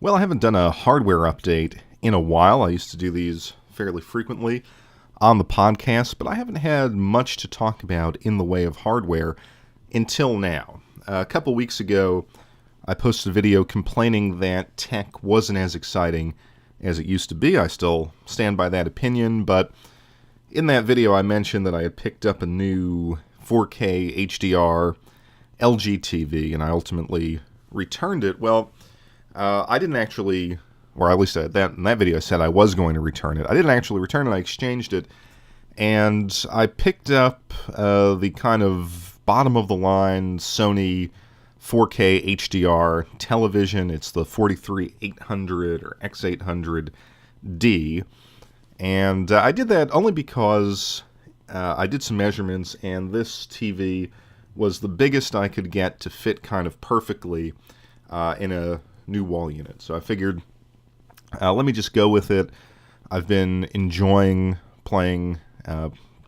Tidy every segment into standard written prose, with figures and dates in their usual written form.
Well, I haven't done a hardware update in a while. I used to do these fairly frequently on the podcast, but I haven't had much to talk about in the way of hardware until now. A couple weeks ago, I posted a video complaining that tech wasn't as exciting as it used to be. I still stand by that opinion, but in that video I mentioned that I had picked up a new 4K HDR LG TV, and I ultimately returned it. Well, I didn't actually, or at least in that video I said I was going to return it. I didn't actually return it, I exchanged it, and I picked up the kind of bottom-of-the-line Sony 4K HDR television. It's the 43X800 or X800D, and I did that only because I did some measurements, and this TV was the biggest I could get to fit kind of perfectly in a new wall unit. So I figured, let me just go with it. I've been enjoying playing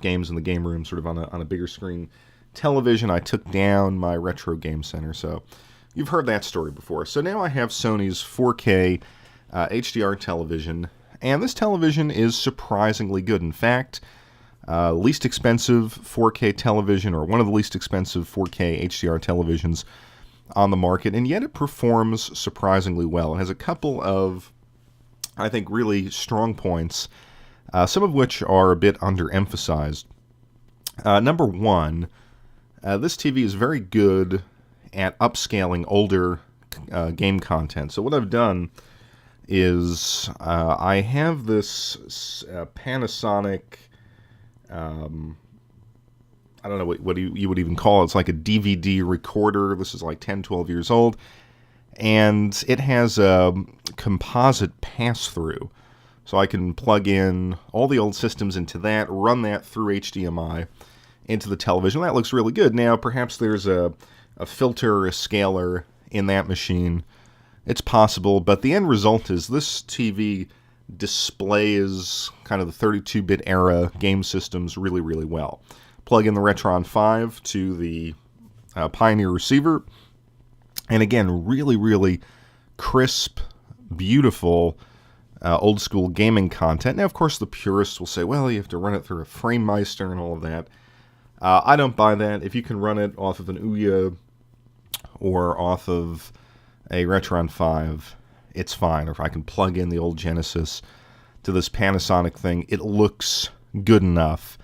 games in the game room, sort of on a bigger screen television. I took down my retro game center, so you've heard that story before. So now I have Sony's 4K HDR television, and this television is surprisingly good. In fact, least expensive 4K television, or one of the least expensive 4K HDR televisions on the market, and yet it performs surprisingly well. It has a couple of, I think, really strong points, some of which are a bit underemphasized. Number one, this TV is very good at upscaling older game content. So what I've done is I have this Panasonic, I don't know what you would even call it. It's like a DVD recorder. This is like 10, 12 years old. And it has a composite pass-through. So I can plug in all the old systems into that, run that through HDMI into the television. That looks really good. Now, perhaps there's a filter or a scaler in that machine. It's possible, but the end result is this TV displays kind of the 32-bit era game systems really, really well. Plug in the Retron 5 to the Pioneer receiver, and again, really, really crisp, beautiful, old-school gaming content. Now, of course, the purists will say, well, you have to run it through a FrameMeister and all of that. I don't buy that. If you can run it off of an Ouya or off of a Retron 5, it's fine. Or if I can plug in the old Genesis to this Panasonic thing, it looks good enough,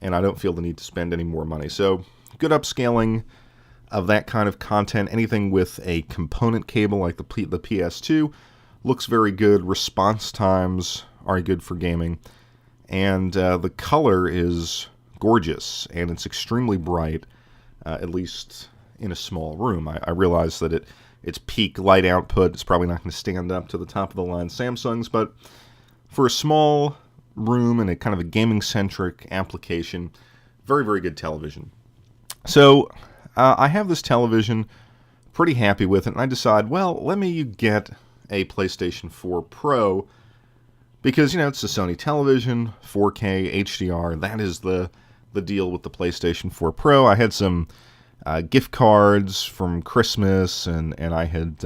and I don't feel the need to spend any more money. So, good upscaling of that kind of content. Anything with a component cable like the PS2 looks very good. Response times are good for gaming. And the color is gorgeous, and it's extremely bright, at least in a small room. I realize that its peak light output is probably not going to stand up to the top-of-the-line Samsungs, but for a small room and a kind of a gaming-centric application, very, very good television. So I have this television, pretty happy with it, and I decide, well, let me get a PlayStation 4 Pro, because, it's a Sony television, 4K, HDR, that is the deal with the PlayStation 4 Pro. I had some gift cards from Christmas, and I had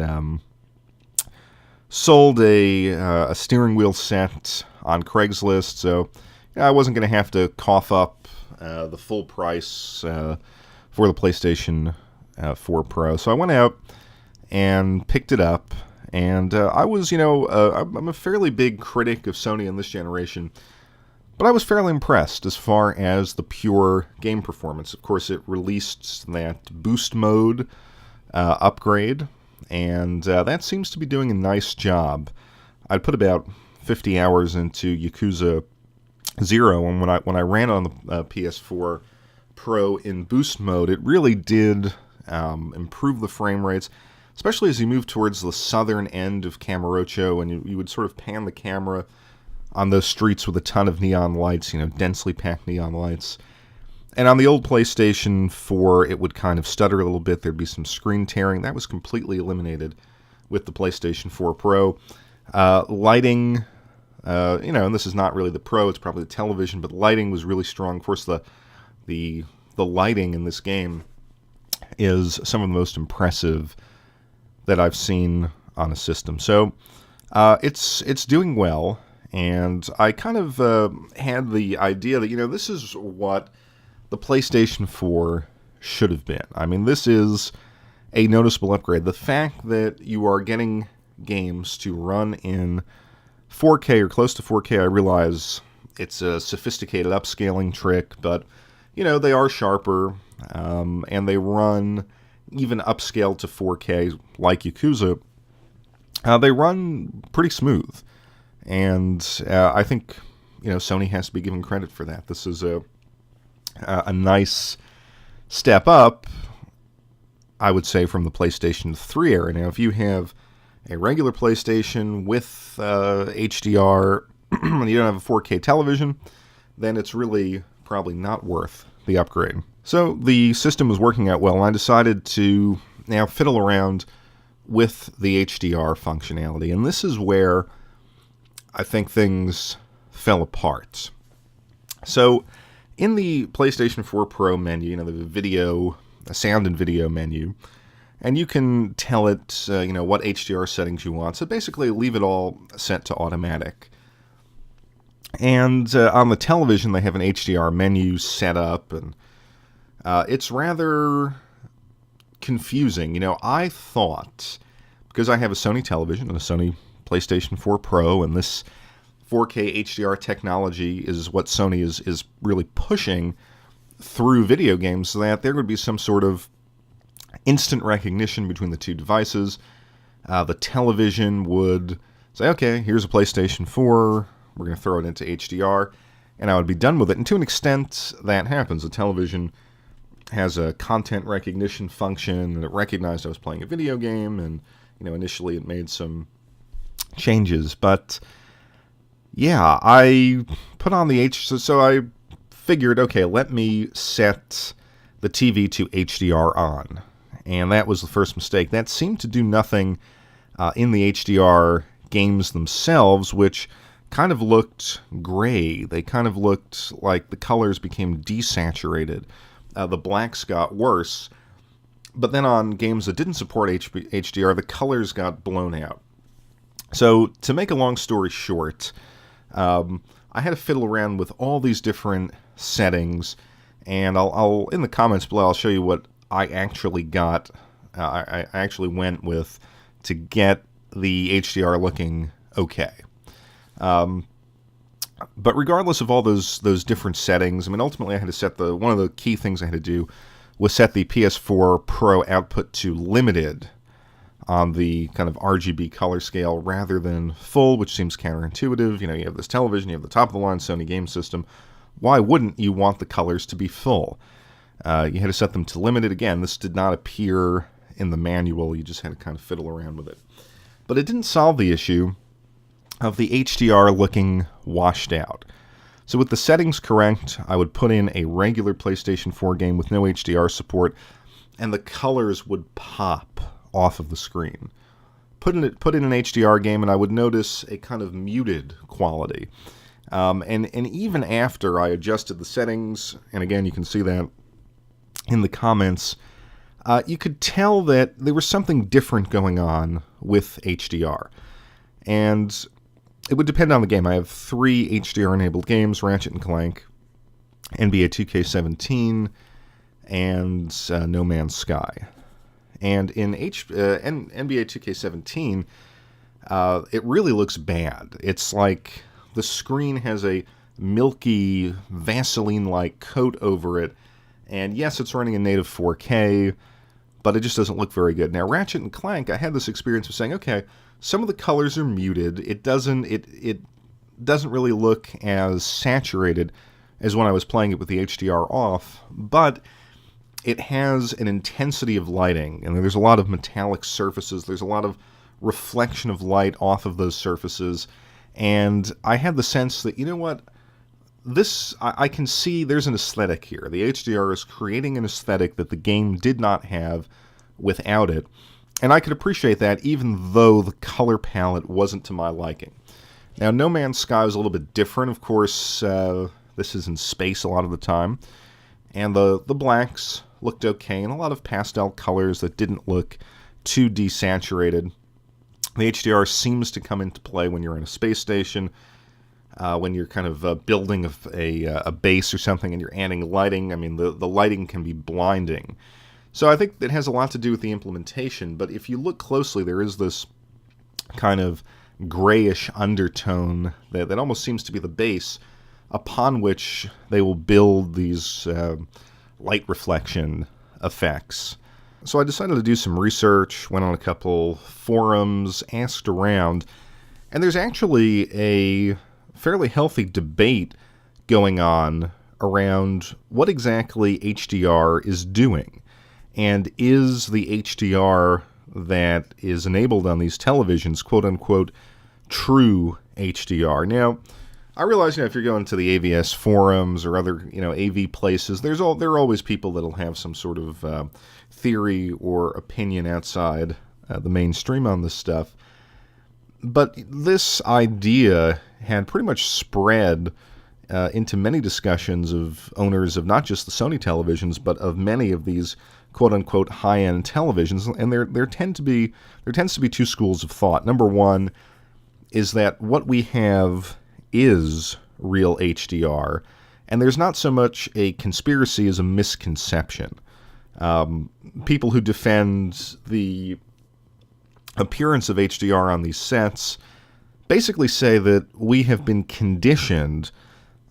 sold a steering wheel set on Craigslist, so I wasn't going to have to cough up the full price for the PlayStation 4 Pro. So I went out and picked it up, and I was, I'm a fairly big critic of Sony in this generation, but I was fairly impressed as far as the pure game performance. Of course, it released that boost mode upgrade, and that seems to be doing a nice job. I put about 50 hours into Yakuza 0, and when I ran on the PS4 Pro in boost mode, it really did improve the frame rates, especially as you move towards the southern end of Kamurocho, and you would sort of pan the camera on those streets with a ton of neon lights, densely packed neon lights. And on the old PlayStation 4, it would kind of stutter a little bit. There'd be some screen tearing. That was completely eliminated with the PlayStation 4 Pro. Lighting, and this is not really the Pro, it's probably the television, but lighting was really strong. Of course, the lighting in this game is some of the most impressive that I've seen on a system. So it's doing well, and I kind of had the idea that, this is what the PlayStation 4 should have been. I mean, this is a noticeable upgrade. The fact that you are getting games to run in 4K or close to 4K, I realize it's a sophisticated upscaling trick, but, they are sharper, and they run even upscaled to 4K like Yakuza. They run pretty smooth, and I think, Sony has to be given credit for that. This is a nice step up, I would say, from the PlayStation 3 era. Now, if you have a regular PlayStation with HDR and you don't have a 4K television, then it's really probably not worth the upgrade. So the system was working out well, and I decided to now fiddle around with the HDR functionality. And this is where I think things fell apart. So in the PlayStation 4 Pro menu, the sound and video menu, and you can tell it, what HDR settings you want. So basically leave it all set to automatic. And on the television, they have an HDR menu set up, and it's rather confusing. I thought, because I have a Sony television and a Sony PlayStation 4 Pro, and this 4K HDR technology is what Sony is really pushing through video games, so that there would be some sort of instant recognition between the two devices. The television would say, okay, here's a PlayStation 4, we're going to throw it into HDR, and I would be done with it. And to an extent, that happens. The television has a content recognition function, and it recognized I was playing a video game, and initially it made some changes. But yeah, I put on the so I figured, okay, let me set the TV to HDR on. And that was the first mistake. That seemed to do nothing in the HDR games themselves, which kind of looked gray. They kind of looked like the colors became desaturated. The blacks got worse. But then on games that didn't support HDR, the colors got blown out. So to make a long story short, I had to fiddle around with all these different settings, and I'll in the comments below, I'll show you what I actually got. I actually went with to get the HDR looking okay. But regardless of all those different settings, I mean, ultimately I had to set one of the key things I had to do was set the PS4 Pro output to limited on the kind of RGB color scale rather than full, which seems counterintuitive. You have this television, you have the top-of-the-line Sony game system. Why wouldn't you want the colors to be full? You had to set them to limited. Again, this did not appear in the manual. You just had to kind of fiddle around with it. But it didn't solve the issue of the HDR looking washed out. So with the settings correct, I would put in a regular PlayStation 4 game with no HDR support, and the colors would pop off of the screen. Put in an HDR game, and I would notice a kind of muted quality. And even after I adjusted the settings, and again, you can see that in the comments, you could tell that there was something different going on with HDR. And it would depend on the game. I have 3 HDR-enabled games, Ratchet & Clank, NBA 2K17, and No Man's Sky. And in NBA 2K17, it really looks bad. It's like the screen has a milky, Vaseline-like coat over it, and yes, it's running in native 4K, but it just doesn't look very good. Now, Ratchet & Clank, I had this experience of saying, okay, some of the colors are muted. It doesn't really look as saturated as when I was playing it with the HDR off, but it has an intensity of lighting, and there's a lot of metallic surfaces. There's a lot of reflection of light off of those surfaces, and I had the sense that, I can see there's an aesthetic here. The HDR is creating an aesthetic that the game did not have without it, and I could appreciate that even though the color palette wasn't to my liking. Now, No Man's Sky was a little bit different. Of course, this is in space a lot of the time, and the blacks looked okay, and a lot of pastel colors that didn't look too desaturated. The HDR seems to come into play when you're in a space station, when you're kind of building a base or something and you're adding lighting. I mean, the lighting can be blinding. So I think it has a lot to do with the implementation, but if you look closely, there is this kind of grayish undertone that almost seems to be the base upon which they will build these light reflection effects. So I decided to do some research, went on a couple forums, asked around, and there's actually a fairly healthy debate going on around what exactly HDR is doing. And is the HDR that is enabled on these televisions, quote-unquote, true HDR? Now, I realize, if you're going to the AVS forums or other, AV places, there are always people that'll have some sort of theory or opinion outside the mainstream on this stuff. But this idea had pretty much spread into many discussions of owners of not just the Sony televisions, but of many of these quote-unquote high-end televisions, and there tends to be two schools of thought. Number one is that what we have is real HDR, and there's not so much a conspiracy as a misconception. People who defend the appearance of HDR on these sets basically say that we have been conditioned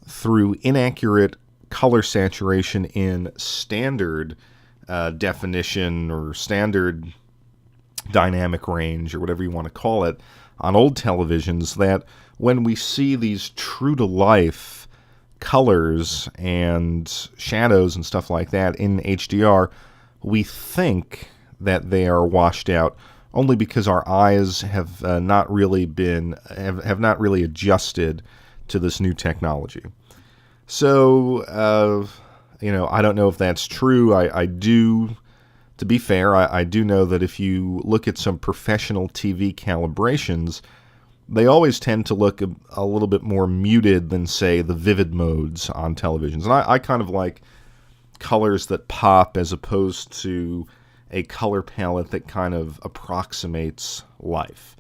through inaccurate color saturation in standard definition or standard dynamic range or whatever you want to call it on old televisions, that when we see these true-to-life colors and shadows and stuff like that in HDR, we think that they are washed out only because our eyes have not really adjusted to this new technology. So, I don't know if that's true. I do, to be fair, I do know that if you look at some professional TV calibrations, they always tend to look a little bit more muted than, say, the vivid modes on televisions. And I kind of like colors that pop as opposed to a color palette that kind of approximates life.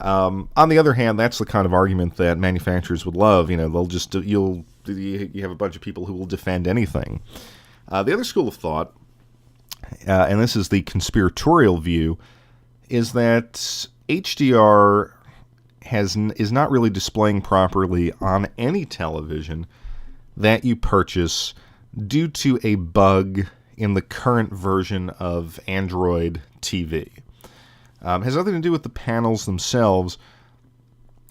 On the other hand, that's the kind of argument that manufacturers would love. They'll just you have a bunch of people who will defend anything. The other school of thought, and this is the conspiratorial view, is that HDR is not really displaying properly on any television that you purchase due to a bug in the current version of Android TV. Has nothing to do with the panels themselves,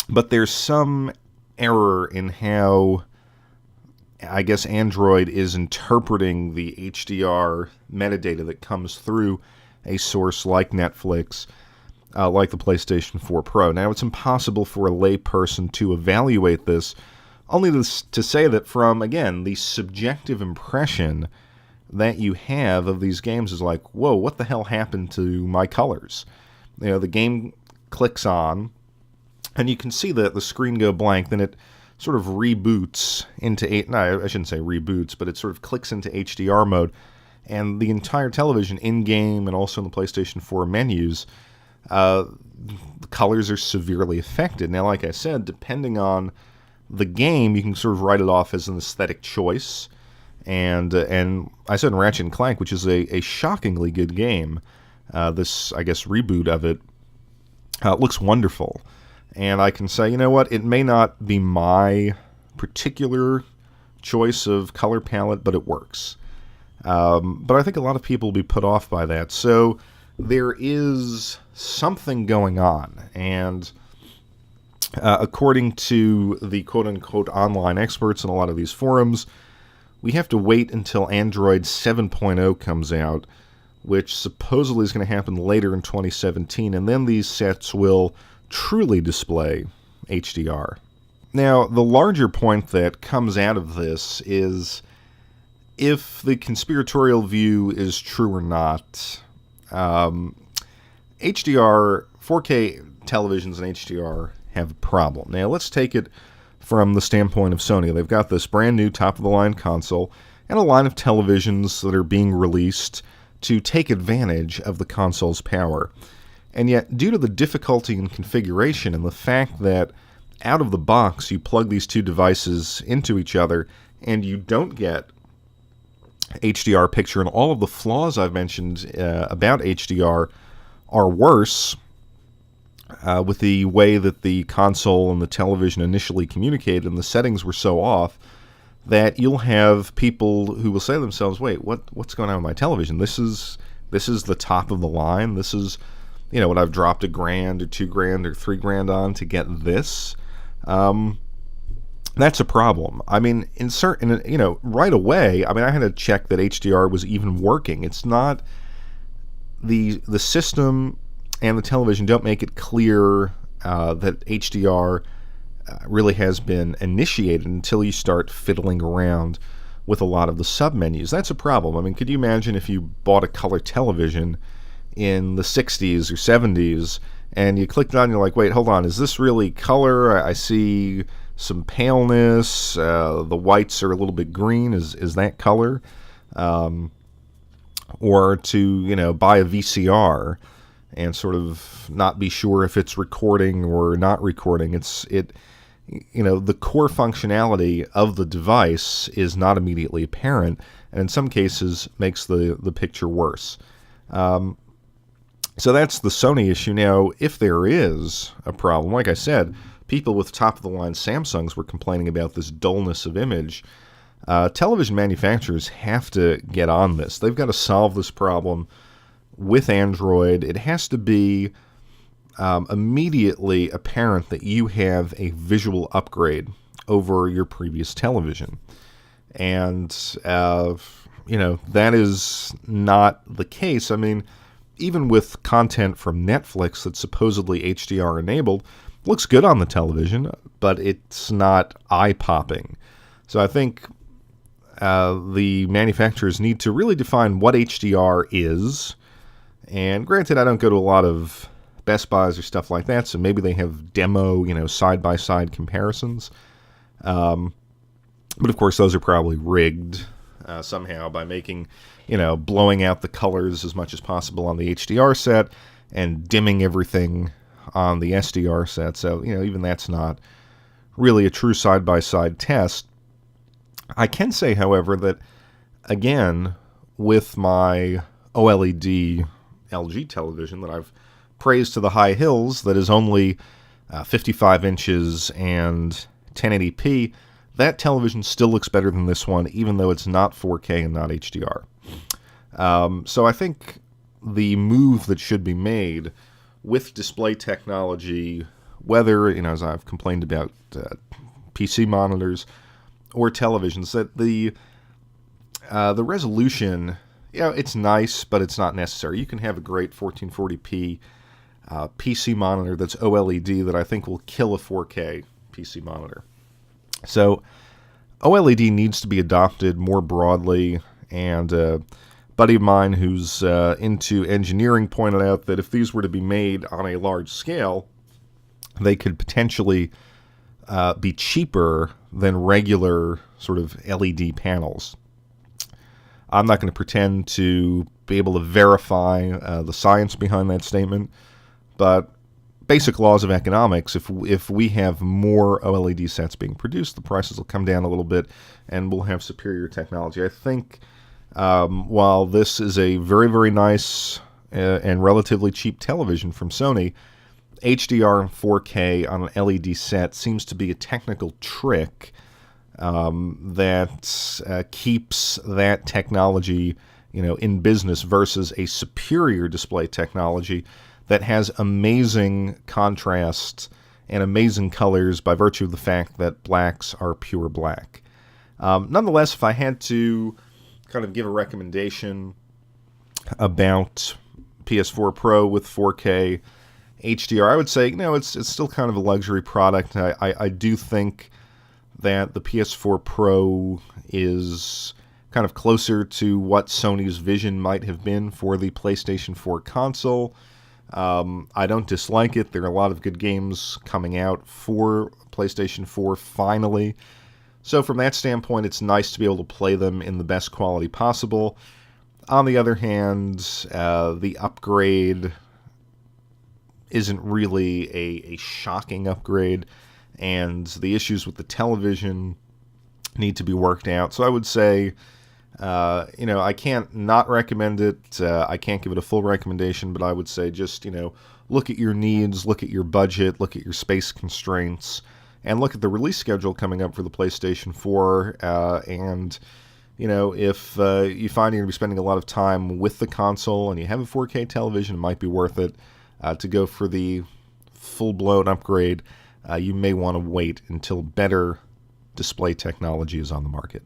but there's some error in how, I guess, Android is interpreting the HDR metadata that comes through a source like Netflix, like the PlayStation 4 Pro. Now, it's impossible for a layperson to evaluate this, only to say that from, again, the subjective impression that you have of these games is like, whoa, what the hell happened to my colors? The game clicks on, and you can see the screen go blank, then it sort of reboots into, I shouldn't say reboots, but it sort of clicks into HDR mode, and the entire television in-game and also in the PlayStation 4 menus, the colors are severely affected. Now, like I said, depending on the game, you can sort of write it off as an aesthetic choice, and I said in Ratchet & Clank, which is a shockingly good game, this, I guess, reboot of it looks wonderful. And I can say, you know what, it may not be my particular choice of color palette, but it works. But I think a lot of people will be put off by that. So there is something going on. And according to the quote-unquote online experts in a lot of these forums, we have to wait until Android 7.0 comes out, which supposedly is going to happen later in 2017, and then these sets will truly display HDR. Now, the larger point that comes out of this is, if the conspiratorial view is true or not, HDR, 4K televisions and HDR have a problem. Now, let's take it from the standpoint of Sony. They've got this brand new top-of-the-line console and a line of televisions that are being released to take advantage of the console's power. And yet, due to the difficulty in configuration and the fact that out of the box you plug these two devices into each other and you don't get HDR picture, and all of the flaws I've mentioned about HDR are worse with the way that the console and the television initially communicated, and the settings were so off that you'll have people who will say to themselves, wait, what's going on with my television? This is the top of the line. This is, what I've dropped $1,000 or $2,000 or $3,000 on to get this. That's a problem. I mean, right away, I had to check that HDR was even working. It's not the system and the television don't make it clear that HDR really has been initiated until you start fiddling around with a lot of the submenus. That's a problem. I mean, could you imagine if you bought a color television in the 60s or 70s and you clicked on it and you're like, wait, hold on, is this really color? I see some paleness. The whites are a little bit green. Is that color? Or to, buy a VCR and sort of not be sure if it's recording or not recording. The core functionality of the device is not immediately apparent, and in some cases makes the picture worse. So that's the Sony issue. Now, if there is a problem, like I said, people with top-of-the-line Samsungs were complaining about this dullness of image. Television manufacturers have to get on this. They've got to solve this problem with Android. It has to be immediately apparent that you have a visual upgrade over your previous television. And, that is not the case. I mean, even with content from Netflix that's supposedly HDR enabled, looks good on the television, but it's not eye-popping. So I think the manufacturers need to really define what HDR is. And granted, I don't go to a lot of Best Buys or stuff like that, so maybe they have demo, side-by-side comparisons. But of course, those are probably rigged somehow by making, blowing out the colors as much as possible on the HDR set and dimming everything on the SDR set. So, even that's not really a true side-by-side test. I can say, however, that, again, with my OLED LG television that I've praised to the high hills, that is only 55 inches and 1080p, that television still looks better than this one, even though it's not 4K and not HDR. So I think the move that should be made with display technology, whether, as I've complained about PC monitors or televisions, that the resolution, it's nice, but it's not necessary. You can have a great 1440p PC monitor that's OLED that I think will kill a 4K PC monitor. So OLED needs to be adopted more broadly, and a buddy of mine who's into engineering pointed out that if these were to be made on a large scale, they could potentially be cheaper than regular sort of LED panels. I'm not going to pretend to be able to verify the science behind that statement, but basic laws of economics, if we have more OLED sets being produced, the prices will come down a little bit and we'll have superior technology. I think while this is a very, very nice and relatively cheap television from Sony, HDR and 4K on an LED set seems to be a technical trick that keeps that technology, in business versus a superior display technology that has amazing contrast and amazing colors by virtue of the fact that blacks are pure black. Nonetheless, if I had to kind of give a recommendation about PS4 Pro with 4K HDR, I would say, it's still kind of a luxury product. I do think that the PS4 Pro is kind of closer to what Sony's vision might have been for the PlayStation 4 console. I don't dislike it. There are a lot of good games coming out for PlayStation 4 finally. So from that standpoint, it's nice to be able to play them in the best quality possible. On the other hand, the upgrade isn't really a shocking upgrade, and the issues with the television need to be worked out. So I would say, I can't not recommend it. I can't give it a full recommendation, but I would say just, look at your needs, look at your budget, look at your space constraints, and look at the release schedule coming up for the PlayStation 4. And, if you find you're going to be spending a lot of time with the console and you have a 4K television, it might be worth it to go for the full-blown upgrade. You may want to wait until better display technology is on the market.